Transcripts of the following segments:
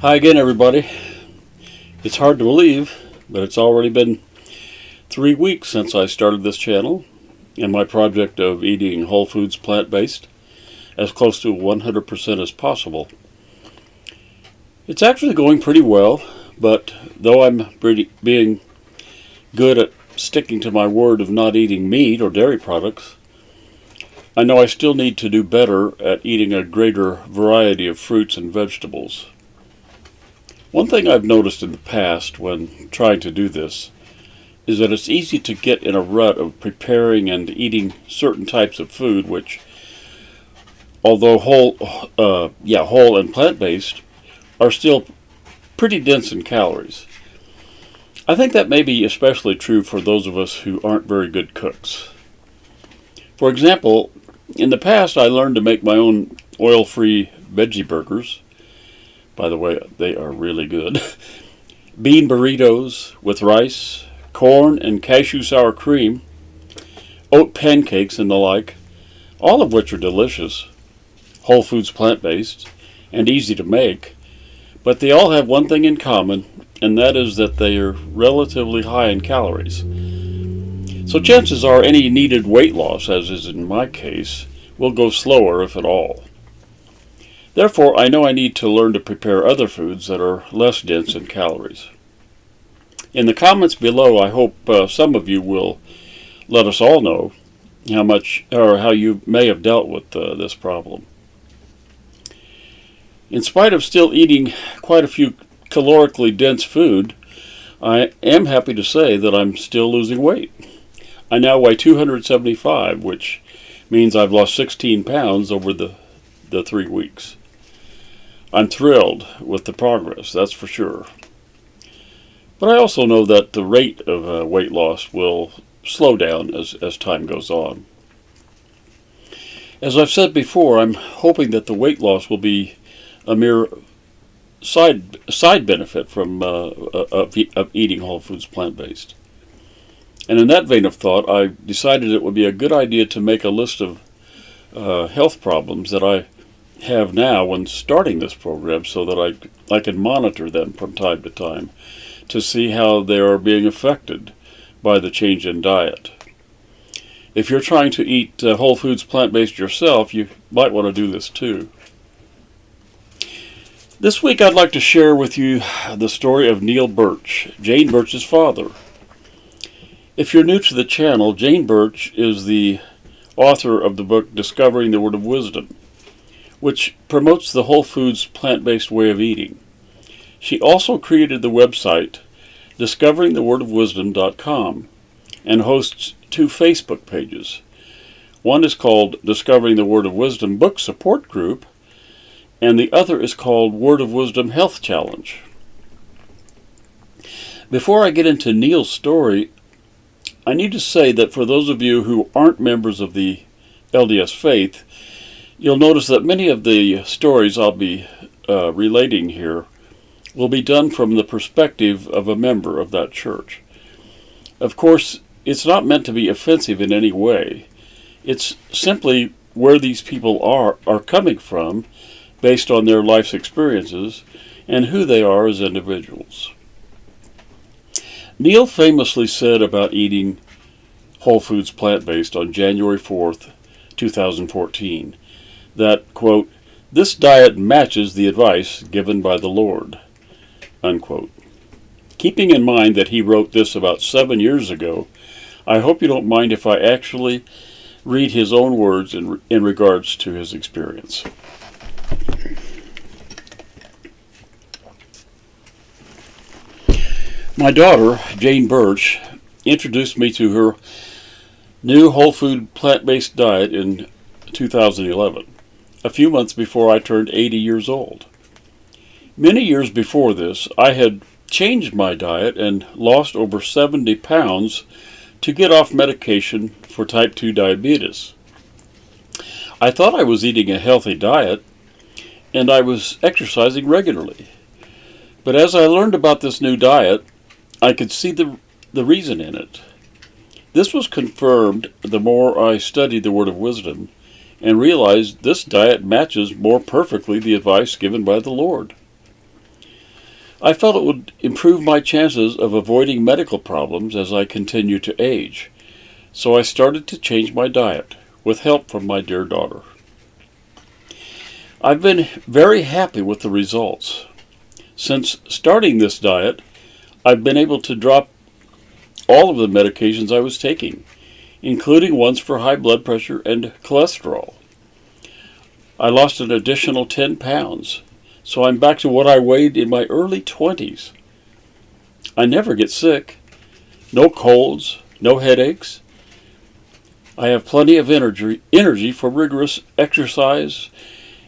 Hi again, everybody. It's hard to believe, but it's already been 3 weeks since I started this channel and my project of eating whole foods plant-based as close to 100% as possible. It's actually going pretty well, but though I'm being good at sticking to my word of not eating meat or dairy products, I know I still need to do better at eating a greater variety of fruits and vegetables. One thing I've noticed in the past when trying to do this is that it's easy to get in a rut of preparing and eating certain types of food which, although whole and plant-based, are still pretty dense in calories. I think that may be especially true for those of us who aren't very good cooks. For example, in the past I learned to make my own oil-free veggie burgers. By the way, they are really good. Bean burritos with rice, corn and cashew sour cream, oat pancakes and the like, all of which are delicious, whole foods plant-based, and easy to make. But they all have one thing in common, and that is that they are relatively high in calories. So chances are any needed weight loss, as is in my case, will go slower if at all. Therefore, I know I need to learn to prepare other foods that are less dense in calories. In the comments below, I hope some of you will let us all know how you may have dealt with this problem. In spite of still eating quite a few calorically dense food, I am happy to say that I'm still losing weight. I now weigh 275, which means I've lost 16 pounds over the 3 weeks. I'm thrilled with the progress, that's for sure. But I also know that the rate of weight loss will slow down as time goes on. As I've said before, I'm hoping that the weight loss will be a mere side benefit from of eating whole foods plant-based. And in that vein of thought, I decided it would be a good idea to make a list of health problems that I have now when starting this program so that I can monitor them from time to time to see how they are being affected by the change in diet. If you're trying to eat whole foods plant-based yourself, you might want to do this too. This week I'd like to share with you the story of Neil Birch, Jane Birch's father. If you're new to the channel, Jane Birch is the author of the book Discovering the Word of Wisdom, which promotes the whole foods plant-based way of eating. She also created the website discoveringthewordofwisdom.com and hosts 2 Facebook pages. One is called Discovering the Word of Wisdom Book Support Group, and the other is called Word of Wisdom Health Challenge. Before I get into Neil's story, I need to say that for those of you who aren't members of the LDS faith, you'll notice that many of the stories I'll be relating here will be done from the perspective of a member of that church. Of course, it's not meant to be offensive in any way. It's simply where these people are coming from based on their life's experiences and who they are as individuals. Neil famously said about eating whole foods plant-based on January 4th, 2014, that, quote, "This diet matches the advice given by the Lord," unquote. Keeping in mind that he wrote this about 7 years ago, I hope you don't mind if I actually read his own words in regards to his experience. My daughter, Jane Birch, introduced me to her new whole food plant-based diet in 2011, a few months before I turned 80 years old. Many years before this, I had changed my diet and lost over 70 pounds to get off medication for type 2 diabetes. I thought I was eating a healthy diet, and I was exercising regularly. But as I learned about this new diet, I could see the reason in it. This was confirmed the more I studied the Word of Wisdom and realized this diet matches more perfectly the advice given by the Lord. I felt it would improve my chances of avoiding medical problems as I continue to age, so I started to change my diet, with help from my dear daughter. I've been very happy with the results. Since starting this diet, I've been able to drop all of the medications I was taking, including ones for high blood pressure and cholesterol. I lost an additional 10 pounds, so I'm back to what I weighed in my early 20s. I never get sick, no colds, no headaches. I have plenty of energy for rigorous exercise,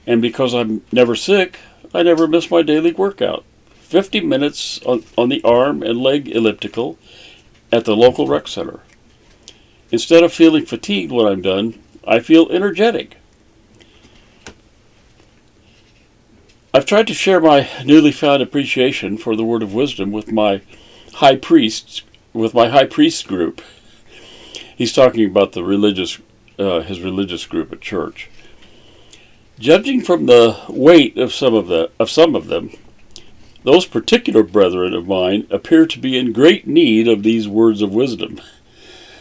and because I'm never sick, I never miss my daily workout. 50 minutes on the arm and leg elliptical at the local rec center. Instead of feeling fatigued when I'm done, I feel energetic. I've tried to share my newly found appreciation for the word of wisdom with my high priest group. He's talking about his religious group at church. Judging from the weight of some of them, those particular brethren of mine appear to be in great need of these words of wisdom,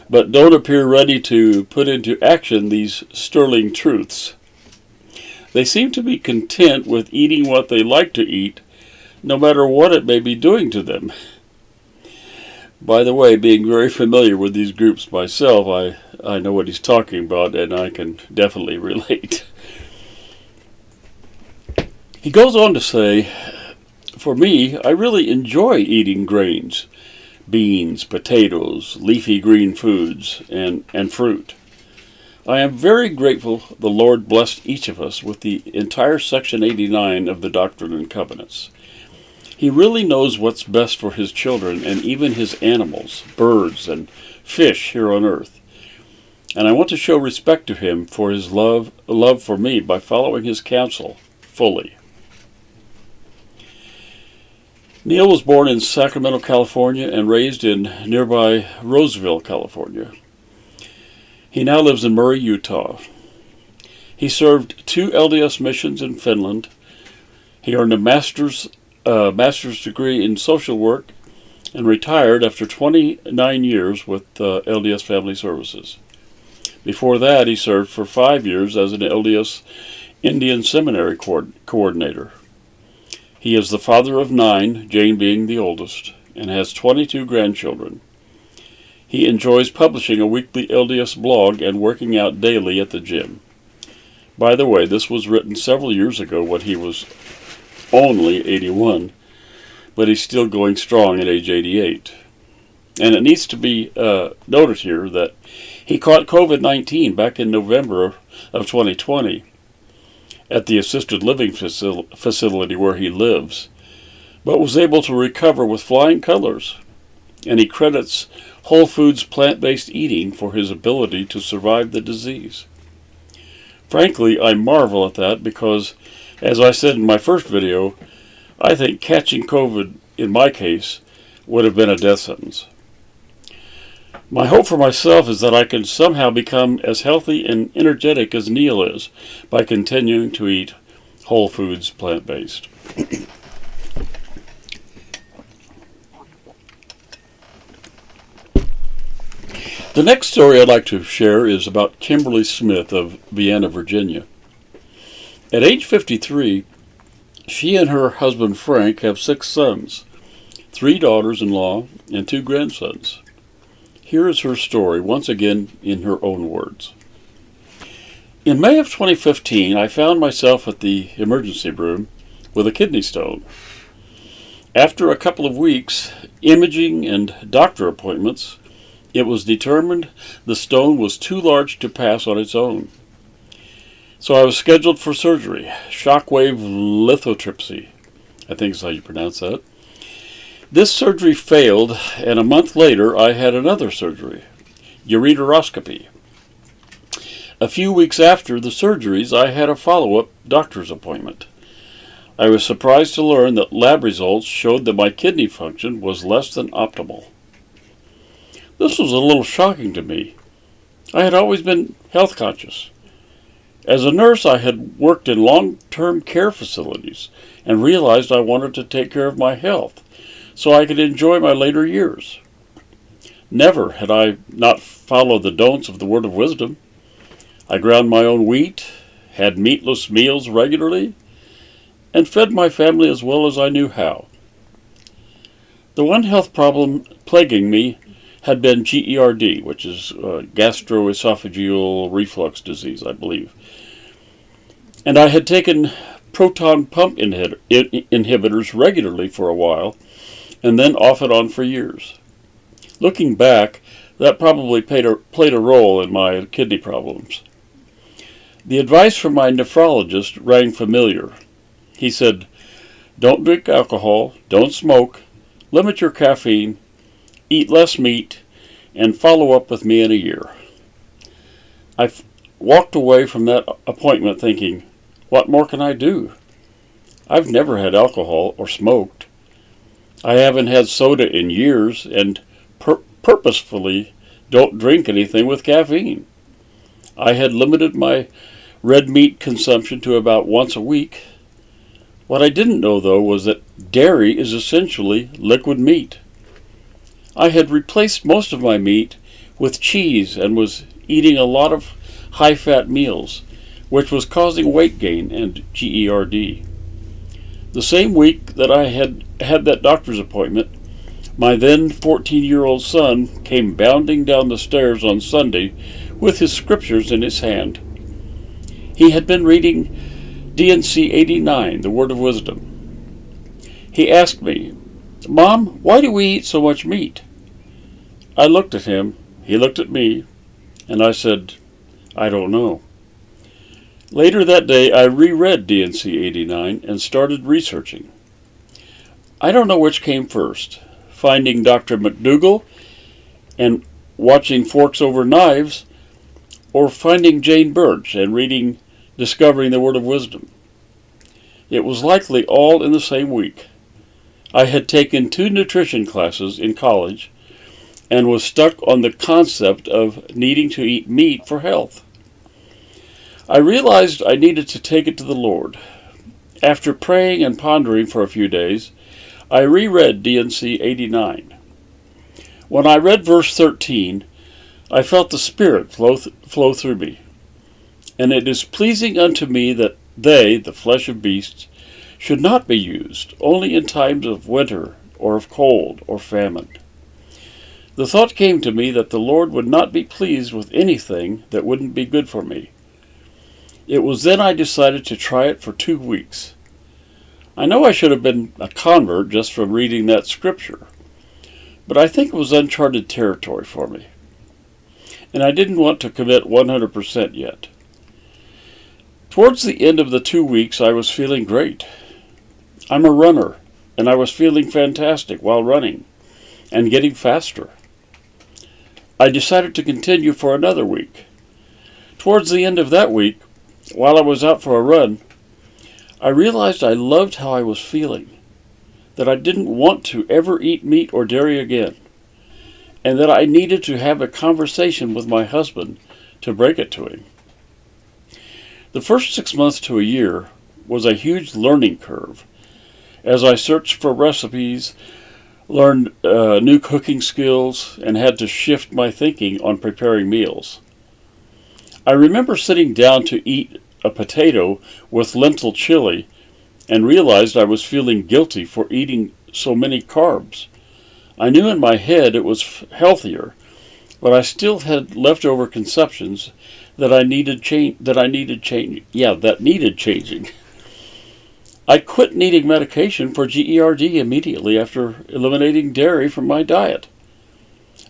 but don't appear ready to put into action these sterling truths. They seem to be content with eating what they like to eat, no matter what it may be doing to them. By the way, being very familiar with these groups myself, I know what he's talking about, and I can definitely relate. He goes on to say, for me, I really enjoy eating grains, beans, potatoes, leafy green foods, and fruit. I am very grateful the Lord blessed each of us with the entire Section 89 of the Doctrine and Covenants. He really knows what's best for his children and even his animals, birds, and fish here on earth. And I want to show respect to him for his love for me by following his counsel fully. Neil was born in Sacramento, California, and raised in nearby Roseville, California. He now lives in Murray, Utah. He served 2 LDS missions in Finland. He earned a master's degree in social work and retired after 29 years with LDS Family Services. Before that, he served for 5 years as an LDS Indian Seminary coordinator. He is the father of 9, Jane being the oldest, and has 22 grandchildren. He enjoys publishing a weekly LDS blog and working out daily at the gym. By the way, this was written several years ago when he was only 81, but he's still going strong at age 88. And it needs to be noted here that he caught COVID-19 back in November of 2020 at the assisted living facility where he lives, but was able to recover with flying colors, and he credits Whole Foods plant-based eating for his ability to survive the disease. Frankly, I marvel at that because, as I said in my first video, I think catching COVID, in my case, would have been a death sentence. My hope for myself is that I can somehow become as healthy and energetic as Neil is by continuing to eat Whole Foods plant-based. The next story I'd like to share is about Kimberly Smith of Vienna, Virginia. At age 53, she and her husband Frank have 6 sons, 3 daughters-in-law, and 2 grandsons. Here is her story, once again in her own words. In May of 2015, I found myself at the emergency room with a kidney stone. After a couple of weeks, imaging and doctor appointments, it was determined the stone was too large to pass on its own. So I was scheduled for surgery, shockwave lithotripsy, I think is how you pronounce that. This surgery failed, and a month later I had another surgery, ureteroscopy. A few weeks after the surgeries, I had a follow-up doctor's appointment. I was surprised to learn that lab results showed that my kidney function was less than optimal. This was a little shocking to me. I had always been health conscious. As a nurse, I had worked in long-term care facilities and realized I wanted to take care of my health so I could enjoy my later years. Never had I not followed the don'ts of the word of wisdom. I ground my own wheat, had meatless meals regularly, and fed my family as well as I knew how. The one health problem plaguing me had been GERD, which is gastroesophageal reflux disease, I believe. And I had taken proton pump inhibitors regularly for a while, and then off and on for years. Looking back, that probably played a role in my kidney problems. The advice from my nephrologist rang familiar. He said, "Don't drink alcohol, don't smoke, limit your caffeine, eat less meat, and follow up with me in a year." I walked away from that appointment thinking, what more can I do? I've never had alcohol or smoked. I haven't had soda in years and purposefully don't drink anything with caffeine. I had limited my red meat consumption to about once a week. What I didn't know, though, was that dairy is essentially liquid meat. I had replaced most of my meat with cheese and was eating a lot of high-fat meals, which was causing weight gain and GERD. The same week that I had that doctor's appointment, my then 14-year-old son came bounding down the stairs on Sunday with his scriptures in his hand. He had been reading D&C 89, the Word of Wisdom. He asked me, "Mom, why do we eat so much meat?" I looked at him, he looked at me, and I said, "I don't know." Later that day, I reread D&C 89 and started researching. I don't know which came first, finding Dr. McDougall and watching Forks Over Knives, or finding Jane Birch and reading Discovering the Word of Wisdom. It was likely all in the same week. I had taken 2 nutrition classes in college and was stuck on the concept of needing to eat meat for health. I realized I needed to take it to the Lord. After praying and pondering for a few days, I reread D&C 89. When I read verse 13, I felt the Spirit flow through me. "And it is pleasing unto me that they, the flesh of beasts, should not be used, only in times of winter, or of cold, or famine." The thought came to me that the Lord would not be pleased with anything that wouldn't be good for me. It was then I decided to try it for 2 weeks. I know I should have been a convert just from reading that scripture, but I think it was uncharted territory for me, and I didn't want to commit 100% yet. Towards the end of the 2 weeks, I was feeling great. I'm a runner, and I was feeling fantastic while running, and getting faster. I decided to continue for another week. Towards the end of that week, while I was out for a run, I realized I loved how I was feeling, that I didn't want to ever eat meat or dairy again, and that I needed to have a conversation with my husband to break it to him. The first 6 months to a year was a huge learning curve, as I searched for recipes, learned new cooking skills, and had to shift my thinking on preparing meals. I remember sitting down to eat a potato with lentil chili and realized I was feeling guilty for eating so many carbs. I knew in my head it was healthier, but I still had leftover conceptions that needed changing. I quit needing medication for GERD immediately after eliminating dairy from my diet.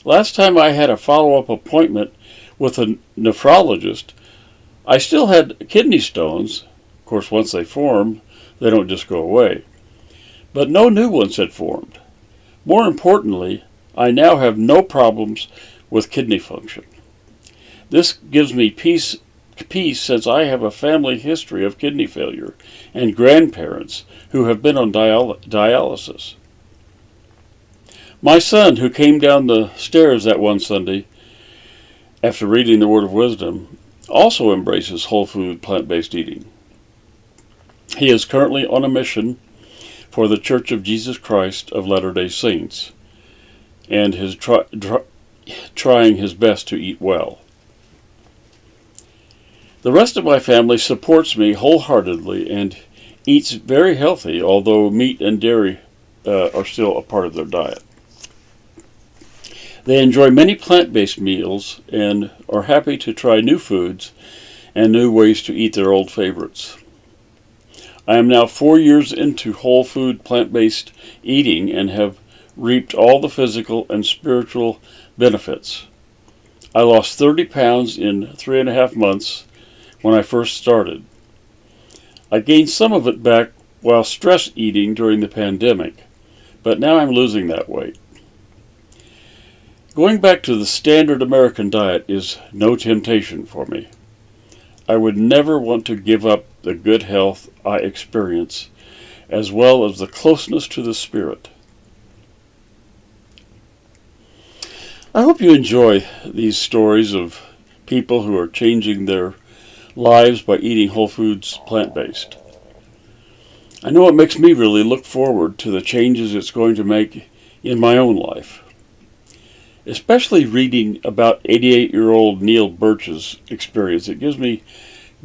Last time I had a follow-up appointment with a nephrologist, I still had kidney stones. Of course, once they form, they don't just go away. But no new ones had formed. More importantly, I now have no problems with kidney function. This gives me peace since I have a family history of kidney failure and grandparents who have been on dialysis. My son, who came down the stairs that one Sunday after reading the Word of Wisdom, also embraces whole food plant-based eating. He is currently on a mission for the Church of Jesus Christ of Latter-day Saints and is trying his best to eat well. The rest of my family supports me wholeheartedly and eats very healthy, although meat and dairy are still a part of their diet. They enjoy many plant-based meals and are happy to try new foods and new ways to eat their old favorites. I am now 4 years into whole food plant-based eating and have reaped all the physical and spiritual benefits. I lost 30 pounds in 3.5 months when I first started. I gained some of it back while stress eating during the pandemic, but now I'm losing that weight. Going back to the standard American diet is no temptation for me. I would never want to give up the good health I experience, as well as the closeness to the Spirit. I hope you enjoy these stories of people who are changing their lives by eating whole foods plant-based. I know it makes me really look forward to the changes it's going to make in my own life. Especially reading about 88-year-old Neil Birch's experience, it gives me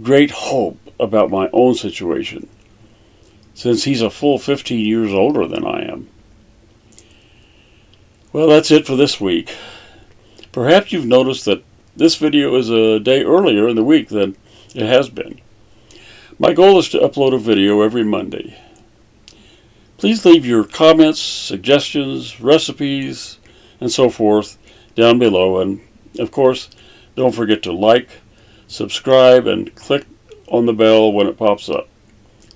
great hope about my own situation, since he's a full 15 years older than I am. Well, that's it for this week. Perhaps you've noticed that this video is a day earlier in the week than it has been. My goal is to upload a video every Monday. Please leave your comments, suggestions, recipes, and so forth down below, and of course don't forget to like, subscribe, and click on the bell when it pops up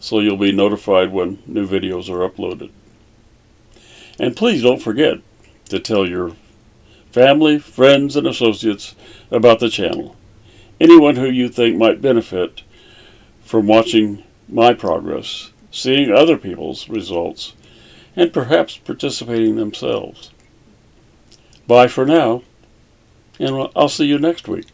so you'll be notified when new videos are uploaded. And please don't forget to tell your family, friends, and associates about the channel. Anyone who you think might benefit from watching my progress, seeing other people's results, and perhaps participating themselves. Bye for now, and I'll see you next week.